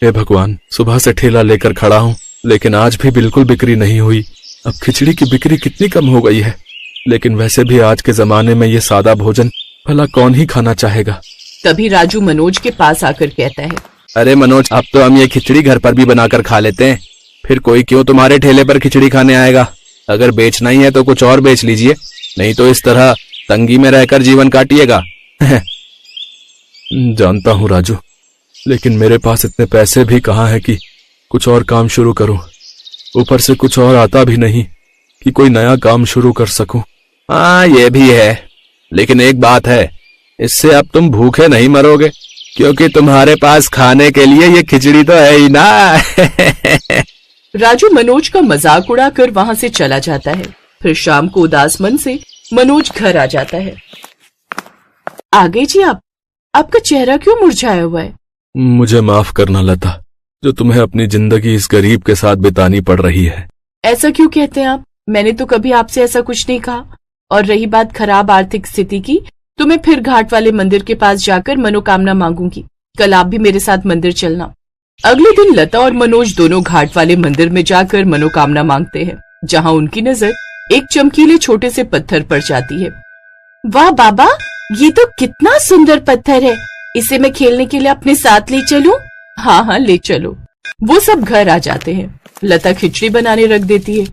हे भगवान, सुबह से ठेला लेकर खड़ा हूँ लेकिन आज भी बिल्कुल बिक्री नहीं हुई। अब खिचड़ी की बिक्री कितनी कम हो गई है। लेकिन वैसे भी आज के जमाने में ये सादा भोजन भला कौन ही खाना चाहेगा। तभी राजू मनोज के पास आकर कहता है, अरे मनोज, अब तो हम ये खिचड़ी घर पर भी बनाकर खा लेते हैं। फिर कोई क्यों तुम्हारे ठेले पर खिचड़ी खाने आएगा। अगर बेचना ही है तो कुछ और बेच लीजिए, नहीं तो इस तरह तंगी में रहकर जीवन काटिएगा। जानता हूँ राजू, लेकिन मेरे पास इतने पैसे भी कहाँ है कि कुछ और काम शुरू करूं। ऊपर से कुछ और आता भी नहीं कि कोई नया काम शुरू कर सकूं। हाँ, ये भी है, लेकिन एक बात है, इससे अब तुम भूखे नहीं मरोगे, क्योंकि तुम्हारे पास खाने के लिए ये खिचड़ी तो है ही ना। राजू मनोज का मजाक उड़ाकर वहाँ से चला जाता है। फिर शाम को उदास मन से मनोज घर आ जाता है। आ गए जी आप? आपका चेहरा क्यों मुरझाया हुआ है? मुझे माफ करना लता, जो तुम्हें अपनी जिंदगी इस गरीब के साथ बितानी पड़ रही है। ऐसा क्यों कहते हैं आप? मैंने तो कभी आपसे ऐसा कुछ नहीं कहा। और रही बात खराब आर्थिक स्थिति की, तो मैं फिर घाट वाले मंदिर के पास जाकर मनोकामना मांगूंगी। कल आप भी मेरे साथ मंदिर चलना। अगले दिन लता और मनोज दोनों घाट वाले मंदिर में जाकर मनोकामना मांगते हैं, जहाँ उनकी नजर एक चमकीले छोटे से पत्थर पर जाती है। वाह बाबा, ये तो कितना सुंदर पत्थर है। इसे मैं खेलने के लिए अपने साथ ले चलूं? हाँ हाँ, ले चलो। वो सब घर आ जाते हैं। लता खिचड़ी बनाने रख देती है।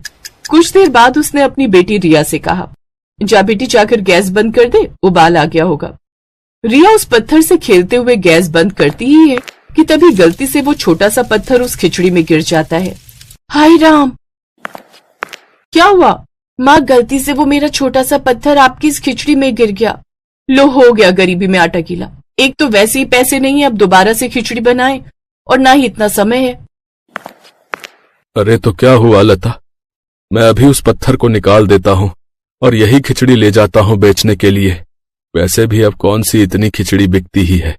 कुछ देर बाद उसने अपनी बेटी रिया से कहा, जा बेटी, जाकर गैस बंद कर दे, उबाल आ गया होगा। रिया उस पत्थर से खेलते हुए गैस बंद करती ही है कि तभी गलती से वो छोटा सा पत्थर उस खिचड़ी में गिर जाता है। हाय राम, क्या हुआ? माँ, गलती से वो मेरा छोटा सा पत्थर आपकी इस खिचड़ी में गिर गया। लो, हो गया गरीबी में आटा गीला। एक तो वैसे ही पैसे नहीं है अब दोबारा से खिचड़ी बनाए, और ना ही इतना समय है। अरे तो क्या हुआ लता, मैं अभी उस पत्थर को निकाल देता हूँ और यही खिचड़ी ले जाता हूँ बेचने के लिए। वैसे भी अब कौन सी इतनी खिचड़ी बिकती ही है,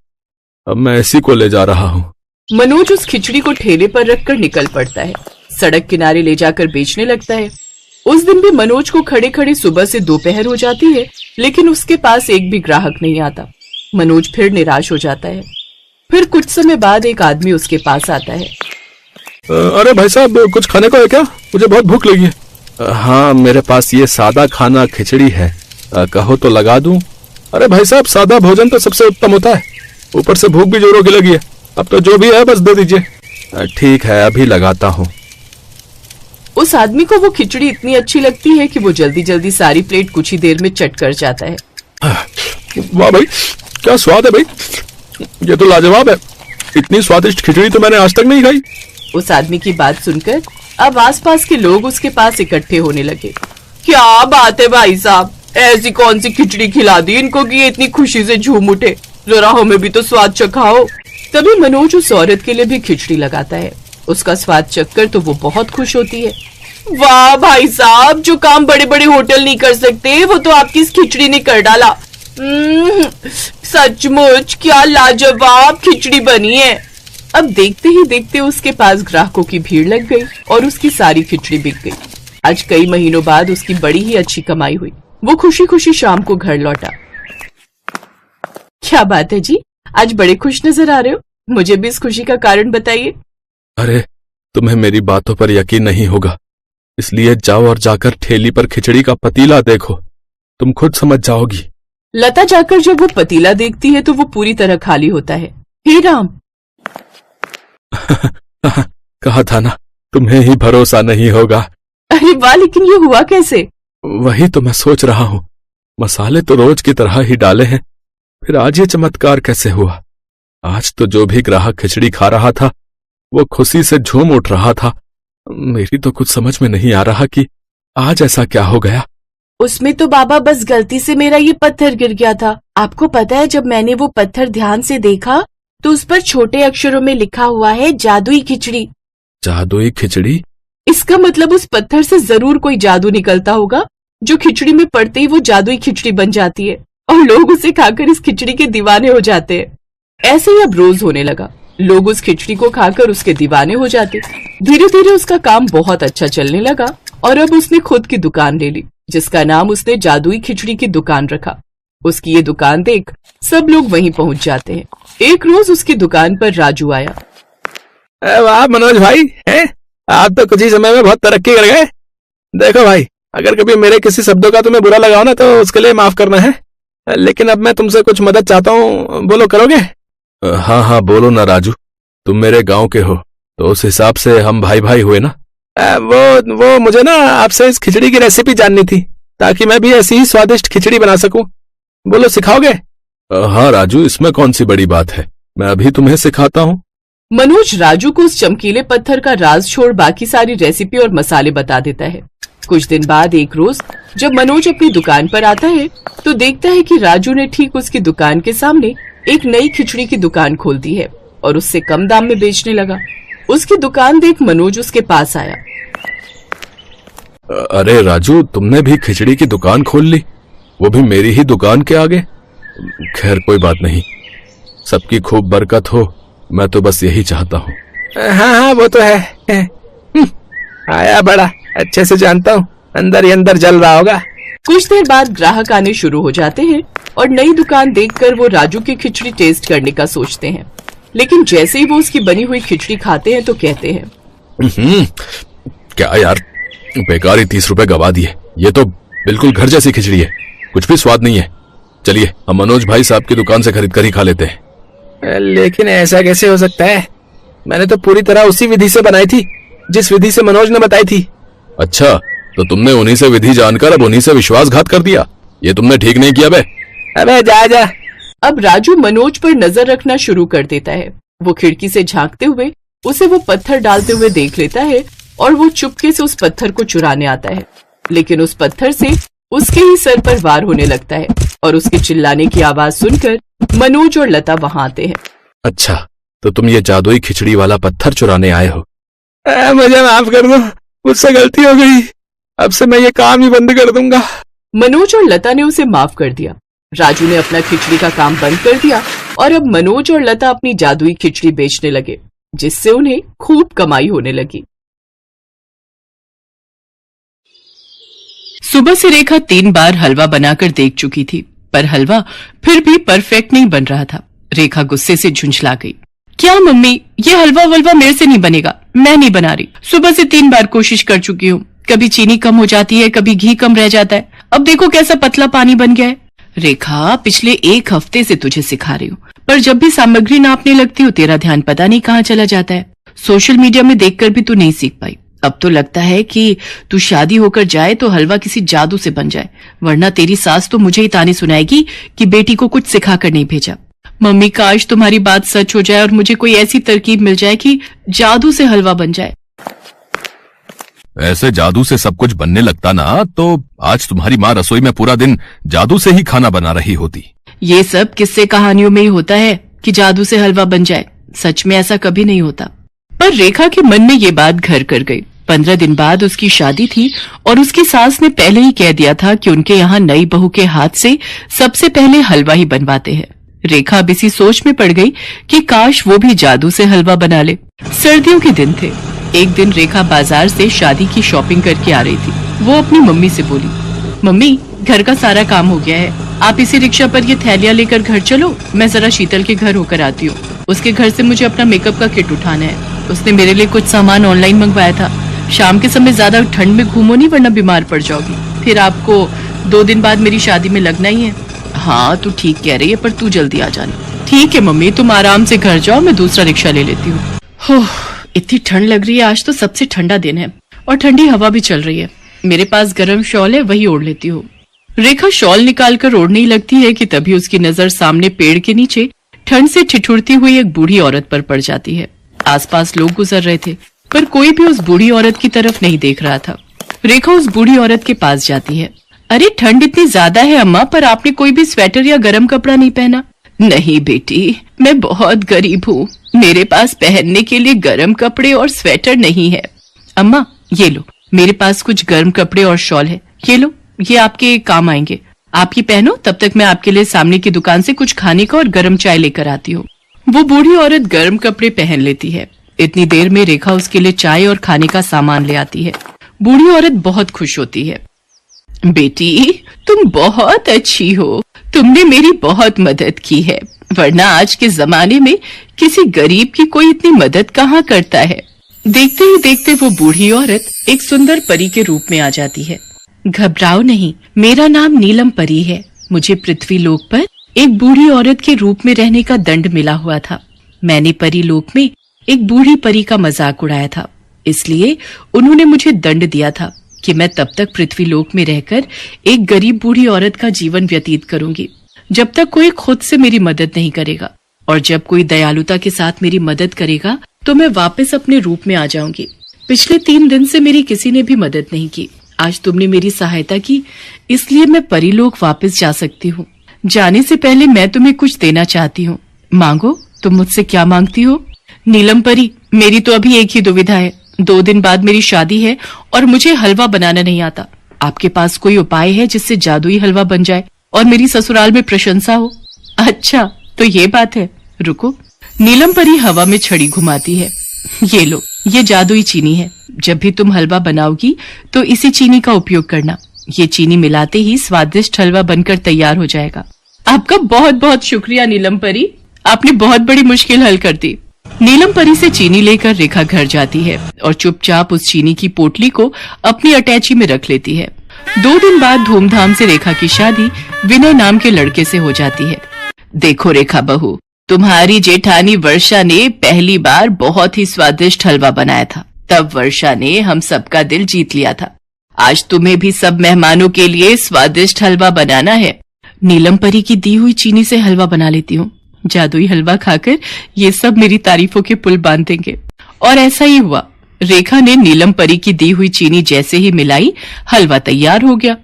अब मैं इसी को ले जा रहा हूँ। मनोज उस खिचड़ी को ठेले पर रखकर निकल पड़ता है। सड़क किनारे ले जाकर बेचने लगता है। उस दिन भी मनोज को खड़े खड़े सुबह से दोपहर हो जाती है, लेकिन उसके पास एक भी ग्राहक नहीं आता। मनोज फिर निराश हो जाता है। फिर कुछ समय बाद एक आदमी उसके पास आता है। अरे भाई साहब, कुछ खाने को है क्या? मुझे बहुत भूख लगी है। हाँ, मेरे पास ये सादा खाना खिचड़ी है, कहो तो लगा दूं? अरे भाई साहब, सादा भोजन तो सबसे उत्तम होता है, ऊपर से भूख भी जोरों की लगी है। अब तो जो भी है बस दे दीजिए। ठीक है, अभी लगाता हूँ। उस आदमी को वो खिचड़ी इतनी अच्छी लगती है कि वो जल्दी जल्दी सारी प्लेट कुछ ही देर में चट कर जाता है। वाह भाई, क्या स्वाद है भाई, ये तो लाजवाब है। इतनी स्वादिष्ट खिचड़ी तो मैंने आज तक नहीं खाई। उस आदमी की बात सुनकर अब आसपास के लोग उसके पास इकट्ठे होने लगे। क्या बात है भाई साहब, ऐसी कौन सी खिचड़ी खिला दी इनको कि ये इतनी खुशी से झूम उठे, जरा हमें भी तो स्वाद चखाओ। तभी मनोज उस औरत के लिए भी खिचड़ी लगाता है। उसका स्वाद चखकर तो वो बहुत खुश होती है। वाह भाई साहब, जो काम बड़े बड़े होटल नहीं कर सकते वो तो आपकी इस खिचड़ी ने कर डाला। सचमुच क्या लाजवाब खिचड़ी बनी है। अब देखते ही देखते उसके पास ग्राहकों की भीड़ लग गई और उसकी सारी खिचड़ी बिक गई। आज कई महीनों बाद उसकी बड़ी ही अच्छी कमाई हुई। वो खुशी खुशी शाम को घर लौटा। क्या बात है जी, आज बड़े खुश नजर आ रहे हो। मुझे भी इस खुशी का कारण बताइए। अरे, तुम्हें मेरी बातों पर यकीन नहीं होगा, इसलिए जाओ और जाकर ठेली पर खिचड़ी का पतीला देखो, तुम खुद समझ जाओगी। लता जाकर जब वो पतीला देखती है तो वो पूरी तरह खाली होता है। हे राम। कहा था ना, तुम्हें ही भरोसा नहीं होगा। अरे वाह, लेकिन ये हुआ कैसे? वही तो मैं सोच रहा हूँ, मसाले तो रोज की तरह ही डाले हैं, फिर आज ये चमत्कार कैसे हुआ। आज तो जो भी ग्राहक खिचड़ी खा रहा था वो खुशी से झूम उठ रहा था। मेरी तो कुछ समझ में नहीं आ रहा कि आज ऐसा क्या हो गया। उसमें तो बाबा बस गलती से मेरा ये पत्थर गिर गया था। आपको पता है, जब मैंने वो पत्थर ध्यान से देखा तो उस पर छोटे अक्षरों में लिखा हुआ है जादुई खिचड़ी। जादुई खिचड़ी? इसका मतलब उस पत्थर से जरूर कोई जादू निकलता होगा, जो खिचड़ी में पड़ते ही वो जादुई खिचड़ी बन जाती है और लोग उसे खाकर इस खिचड़ी के दीवाने हो जाते हैं। ऐसे ही अब रोज होने लगा। लोग उस खिचड़ी को खाकर उसके दीवाने हो जाते। धीरे धीरे उसका काम बहुत अच्छा चलने लगा और अब उसने खुद की दुकान ले ली, जिसका नाम उसने जादुई खिचड़ी की दुकान रखा। उसकी ये दुकान देख सब लोग वहीं पहुंच जाते हैं। एक रोज उसकी दुकान पर राजू आया। वाह मनोज भाई, हैं? आप तो कुछ ही समय में बहुत तरक्की कर गए। देखो भाई, अगर कभी मेरे किसी शब्दों का तुम्हें बुरा लगा हो ना, तो उसके लिए माफ करना है, लेकिन अब मैं तुमसे कुछ मदद चाहता हूँ, बोलो करोगे? हाँ हाँ बोलो ना राजू, तुम मेरे गांव के हो तो उस हिसाब से हम भाई भाई हुए ना। वो मुझे ना आपसे इस खिचड़ी की रेसिपी जाननी थी, ताकि मैं भी ऐसी ही स्वादिष्ट खिचड़ी बना सकूं। बोलो सिखाओगे? हाँ राजू, इसमें कौन सी बड़ी बात है, मैं अभी तुम्हें सिखाता हूँ। मनोज राजू को उस चमकीले पत्थर का राज छोड़ बाकी सारी रेसिपी और मसाले बता देता है। कुछ दिन बाद एक रोज जब मनोज अपनी दुकान पर आता है तो देखता है कि राजू ने ठीक उसकी दुकान के सामने एक नई खिचड़ी की दुकान खोल दी है और उससे कम दाम में बेचने लगा। उसकी दुकान देख मनोज उसके पास आया। अरे राजू, तुमने भी खिचड़ी की दुकान खोल ली, वो भी मेरी ही दुकान के आगे। खैर कोई बात नहीं, सबकी खूब बरकत हो, मैं तो बस यही चाहता हूँ। हाँ हाँ वो तो है। आया बड़ा अच्छे से जानता हूँ, अंदर ही अंदर जल रहा होगा। कुछ देर बाद ग्राहक आने शुरू हो जाते हैं और नई दुकान देखकर वो राजू की खिचड़ी टेस्ट करने का सोचते हैं, लेकिन जैसे ही वो उसकी बनी हुई खिचड़ी खाते हैं तो कहते हैं, क्या यार, बेकार ही 30 रुपए गवा दिए, ये तो बिल्कुल घर जैसी खिचड़ी है, कुछ भी स्वाद नहीं है। चलिए हम मनोज भाई साहब की दुकान से खरीद कर ही खा लेते हैं। लेकिन ऐसा कैसे हो सकता है, मैंने तो पूरी तरह उसी विधि से बनाई थी जिस विधि से मनोज ने बताई थी। अच्छा, तो तुमने उन्हीं से विधि जानकर अब उन्हीं से विश्वासघात कर दिया, ये तुमने ठीक नहीं किया बे। अबे जा जा। अब राजू मनोज पर नजर रखना शुरू कर देता है। वो खिड़की से झांकते हुए उसे वो पत्थर डालते हुए देख लेता है और वो चुपके से उस पत्थर को चुराने आता है, लेकिन उस पत्थर से उसके ही सर पर वार होने लगता है और उसके चिल्लाने की आवाज सुनकर मनोज और लता वहां आते हैं। अच्छा, तो तुम ये जादुई खिचड़ी वाला पत्थर चुराने आए हो। मुझे माफ कर दो, मुझसे गलती हो गई, अब से मैं ये काम ही बंद कर दूंगा। मनोज और लता ने उसे माफ कर दिया। राजू ने अपना खिचड़ी का काम बंद कर दिया और अब मनोज और लता अपनी जादुई खिचड़ी बेचने लगे, जिससे उन्हें खूब कमाई होने लगी। सुबह से रेखा 3 बार हलवा बनाकर देख चुकी थी, पर हलवा फिर भी परफेक्ट नहीं बन रहा था। रेखा गुस्से से झुंझला गई। क्या मम्मी, ये हलवा वलवा मेरे से नहीं बनेगा, मैं नहीं बना रही। सुबह से 3 बार कोशिश कर चुकी हूँ, कभी चीनी कम हो जाती है, कभी घी कम रह जाता है, अब देखो कैसा पतला पानी बन गया है। रेखा, पिछले 1 हफ्ते से तुझे सिखा रही हूँ, पर जब भी सामग्री नापने लगती हो तेरा ध्यान पता नहीं कहाँ चला जाता है। सोशल मीडिया में देखकर भी तू नहीं सीख पाई। अब तो लगता है कि तू शादी होकर जाए तो हलवा किसी जादू से बन जाए, वरना तेरी सास तो मुझे ही ताने सुनाएगी कि बेटी को कुछ सिखा कर नहीं भेजा। मम्मी, काश तुम्हारी बात सच हो जाए और मुझे कोई ऐसी तरकीब मिल जाए कि जादू से हलवा बन जाए। ऐसे जादू से सब कुछ बनने लगता ना, तो आज तुम्हारी माँ रसोई में पूरा दिन जादू से ही खाना बना रही होती। ये सब किस्से कहानियों में ही होता है कि जादू से हलवा बन जाए, सच में ऐसा कभी नहीं होता। पर रेखा के मन में ये बात घर कर गई। 15 दिन बाद उसकी शादी थी और उसकी सास ने पहले ही कह दिया था कि उनके यहाँ नई बहू के हाथ से सबसे पहले हलवा ही बनवाते हैं। रेखा अब इसी सोच में पड़ गई कि काश वो भी जादू से हलवा बना ले। सर्दियों के दिन थे। एक दिन रेखा बाजार से शादी की शॉपिंग करके आ रही थी। वो अपनी मम्मी से बोली, मम्मी, घर का सारा काम हो गया है, आप इसी रिक्शा पर ये थैलियां लेकर घर चलो, मैं जरा शीतल के घर होकर आती हूँ। उसके घर से मुझे अपना मेकअप का किट उठाना है। उसने मेरे लिए कुछ सामान ऑनलाइन मंगवाया था। शाम के समय ज्यादा ठंड में घूमो नहीं, वरना बीमार पड़ जाओगी, फिर आपको 2 दिन बाद मेरी शादी में लगना ही है। हाँ, तू ठीक कह रही है, पर तू जल्दी आ जाना। ठीक है मम्मी, तुम आराम से घर जाओ, मैं दूसरा रिक्शा ले लेती हूँ। इतनी ठंड लग रही है, आज तो सबसे ठंडा दिन है और ठंडी हवा भी चल रही है। मेरे पास गर्म शॉल है, वही ओढ़ लेती हूँ। रेखा शॉल निकालकर ओढ़ने ही लगती है कि तभी उसकी नजर सामने पेड़ के नीचे ठंड से ठिठुरती हुई एक बूढ़ी औरत पर पड़ जाती है। आसपास लोग गुजर रहे थे, पर कोई भी उस बूढ़ी औरत की तरफ नहीं देख रहा था। रेखा उस बूढ़ी औरत के पास जाती है। अरे, ठंड इतनी ज्यादा है अम्मा, पर आपने कोई भी स्वेटर या गर्म कपड़ा नहीं पहना। नहीं बेटी, मैं बहुत गरीब हूँ, मेरे पास पहनने के लिए गर्म कपड़े और स्वेटर नहीं है। अम्मा, ये लो, मेरे पास कुछ गर्म कपड़े और शॉल है, ये लो, ये आपके काम आएंगे। आप ये पहनो, तब तक मैं आपके लिए सामने की दुकान से कुछ खाने का और गर्म चाय लेकर आती हूँ। वो बूढ़ी औरत गर्म कपड़े पहन लेती है। इतनी देर में रेखा उसके लिए चाय और खाने का सामान ले आती है। बूढ़ी औरत बहुत खुश होती है। बेटी, तुम बहुत अच्छी हो, तुमने मेरी बहुत मदद की है। वरना आज के जमाने में किसी गरीब की कोई इतनी मदद कहाँ करता है। देखते ही देखते वो बूढ़ी औरत एक सुंदर परी के रूप में आ जाती है। घबराओ नहीं, मेरा नाम नीलम परी है। मुझे पृथ्वी लोक पर एक बूढ़ी औरत के रूप में रहने का दंड मिला हुआ था। मैंने परी लोक में एक बूढ़ी परी का मजाक उड़ाया था, इसलिए उन्होंने मुझे दंड दिया था कि मैं तब तक पृथ्वी लोक में रहकर एक गरीब बूढ़ी औरत का जीवन व्यतीत करूंगी जब तक कोई खुद से मेरी मदद नहीं करेगा, और जब कोई दयालुता के साथ मेरी मदद करेगा तो मैं वापस अपने रूप में आ जाऊंगी। पिछले 3 दिन से मेरी किसी ने भी मदद नहीं की। आज तुमने मेरी सहायता की, इसलिए मैं परीलोक वापस जा सकती हूँ। जाने से पहले मैं तुम्हें कुछ देना चाहती हूँ। मांगो, तुम मुझसे क्या मांगती हो? नीलम परी, मेरी तो अभी एक ही दुविधा है। 2 दिन बाद मेरी शादी है और मुझे हलवा बनाना नहीं आता। आपके पास कोई उपाय है जिससे जादुई हलवा बन जाए और मेरी ससुराल में प्रशंसा हो? अच्छा, तो ये बात है। रुको। नीलम परी हवा में छड़ी घुमाती है। ये लो, ये जादुई चीनी है। जब भी तुम हलवा बनाओगी तो इसी चीनी का उपयोग करना। ये चीनी मिलाते ही स्वादिष्ट हलवा बनकर तैयार हो जाएगा। आपका बहुत बहुत शुक्रिया नीलम परी, आपने बहुत बड़ी मुश्किल हल कर दी। नीलम परी से चीनी लेकर रेखा घर जाती है और चुपचाप उस चीनी की पोटली को अपनी अटैची में रख लेती है। 2 दिन बाद धूमधाम से रेखा की शादी विनय नाम के लड़के से हो जाती है। देखो रेखा बहू, तुम्हारी जेठानी वर्षा ने पहली बार बहुत ही स्वादिष्ट हलवा बनाया था। तब वर्षा ने हम सबका दिल जीत लिया था। आज तुम्हें भी सब मेहमानों के लिए स्वादिष्ट हलवा बनाना है। नीलम परी की दी हुई चीनी से हलवा बना लेती हूँ। जादुई हलवा खाकर ये सब मेरी तारीफों के पुल बांध देंगे। और ऐसा ही हुआ। रेखा ने नीलम परी की दी हुई चीनी जैसे ही मिलाई, हलवा तैयार हो गया।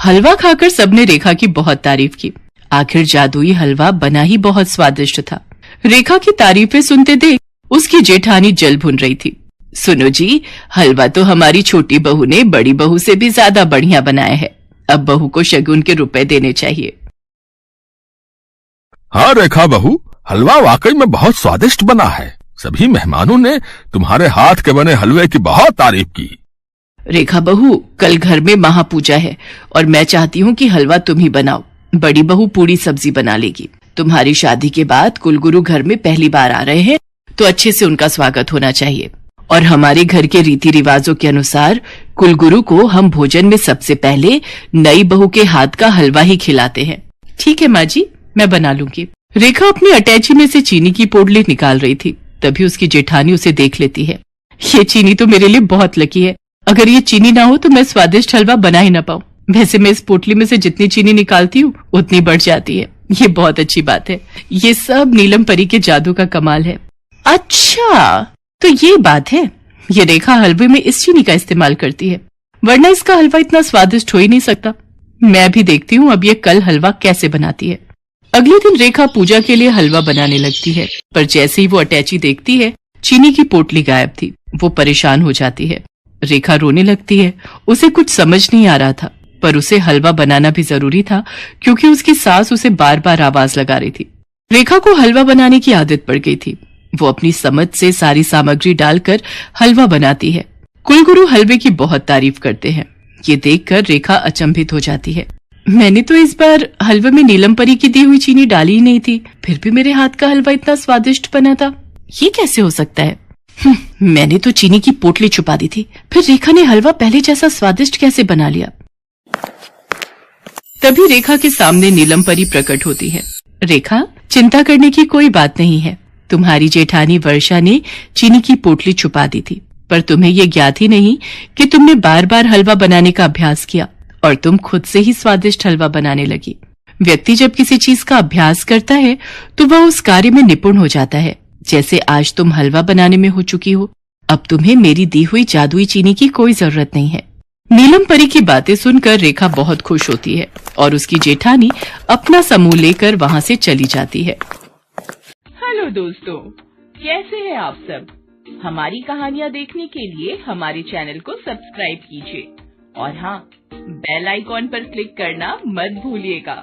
हलवा खाकर सबने रेखा की बहुत तारीफ की। आखिर जादुई हलवा बना ही बहुत स्वादिष्ट था। रेखा की तारीफें सुनते देख उसकी जेठानी जल भुन रही थी। सुनो जी, हलवा तो हमारी छोटी बहू ने बड़ी बहू से भी ज्यादा बढ़िया बनाया है। अब बहू को शगुन के रुपए देने चाहिए। हाँ रेखा बहू, हलवा वाकई में बहुत स्वादिष्ट बना है। सभी मेहमानों ने तुम्हारे हाथ के बने हलवे की बहुत तारीफ की। रेखा बहू, कल घर में महापूजा है और मैं चाहती हूँ कि हलवा तुम ही बनाओ। बड़ी बहू पूरी सब्जी बना लेगी। तुम्हारी शादी के बाद कुलगुरु घर में पहली बार आ रहे हैं, तो अच्छे से उनका स्वागत होना चाहिए। और हमारे घर के रीति रिवाजों के अनुसार कुलगुरु को हम भोजन में सबसे पहले नई बहू के हाथ का हलवा ही खिलाते हैं। ठीक है माँ जी, मैं बना लूंगी। रेखा अपनी अटैची में से चीनी की पोटली निकाल रही थी, तभी उसकी जेठानी उसे देख लेती है। ये चीनी तो मेरे लिए बहुत लकी है। अगर ये चीनी ना हो तो मैं स्वादिष्ट हलवा बना ही ना पाऊं। वैसे मैं इस पोटली में से जितनी चीनी निकालती हूँ उतनी बढ़ जाती है। ये बहुत अच्छी बात है। ये सब नीलम परी के जादू का कमाल है। अच्छा, तो ये बात है। ये रेखा हलवे में इस चीनी का इस्तेमाल करती है, वरना इसका हलवा इतना स्वादिष्ट हो ही नहीं सकता। मैं भी देखती हूँ अब ये कल हलवा कैसे बनाती है। अगले दिन रेखा पूजा के लिए हलवा बनाने लगती है, पर जैसे ही वो अटैची देखती है, चीनी की पोटली गायब थी। वो परेशान हो जाती है। रेखा रोने लगती है। उसे कुछ समझ नहीं आ रहा था, पर उसे हलवा बनाना भी जरूरी था क्योंकि उसकी सास उसे बार बार आवाज लगा रही थी। रेखा को हलवा बनाने की आदत पड़ गई थी। वो अपनी समझ से सारी सामग्री डालकर हलवा बनाती है। कुलगुरु हलवे की बहुत तारीफ करते हैं। ये देखकर रेखा अचंभित हो जाती है। मैंने तो इस बार हलवे में नीलम परी की दी हुई चीनी डाली ही नहीं थी, फिर भी मेरे हाथ का हलवा इतना स्वादिष्ट बना था। ये कैसे हो सकता है? मैंने तो चीनी की पोटली छुपा दी थी, फिर रेखा ने हलवा पहले जैसा स्वादिष्ट कैसे बना लिया? तभी रेखा के सामने नीलम परी प्रकट होती है। रेखा, चिंता करने की कोई बात नहीं है। तुम्हारी जेठानी वर्षा ने चीनी की पोटली छुपा दी थी, पर तुम्हें ये ज्ञात ही नहीं कि तुमने बार बार हलवा बनाने का अभ्यास किया और तुम खुद से ही स्वादिष्ट हलवा बनाने लगी। व्यक्ति जब किसी चीज का अभ्यास करता है तो वह उस कार्य में निपुण हो जाता है। जैसे आज तुम हलवा बनाने में हो चुकी हो, अब तुम्हें मेरी दी हुई जादुई चीनी की कोई जरूरत नहीं है। नीलम परी की बातें सुनकर रेखा बहुत खुश होती है और उसकी जेठानी अपना समूह लेकर वहाँ से चली जाती है। हेलो दोस्तों, कैसे हैं आप सब? हमारी कहानियाँ देखने के लिए हमारे चैनल को सब्सक्राइब कीजिए और हाँ, बेल आइकॉन पर क्लिक करना मत भूलिएगा।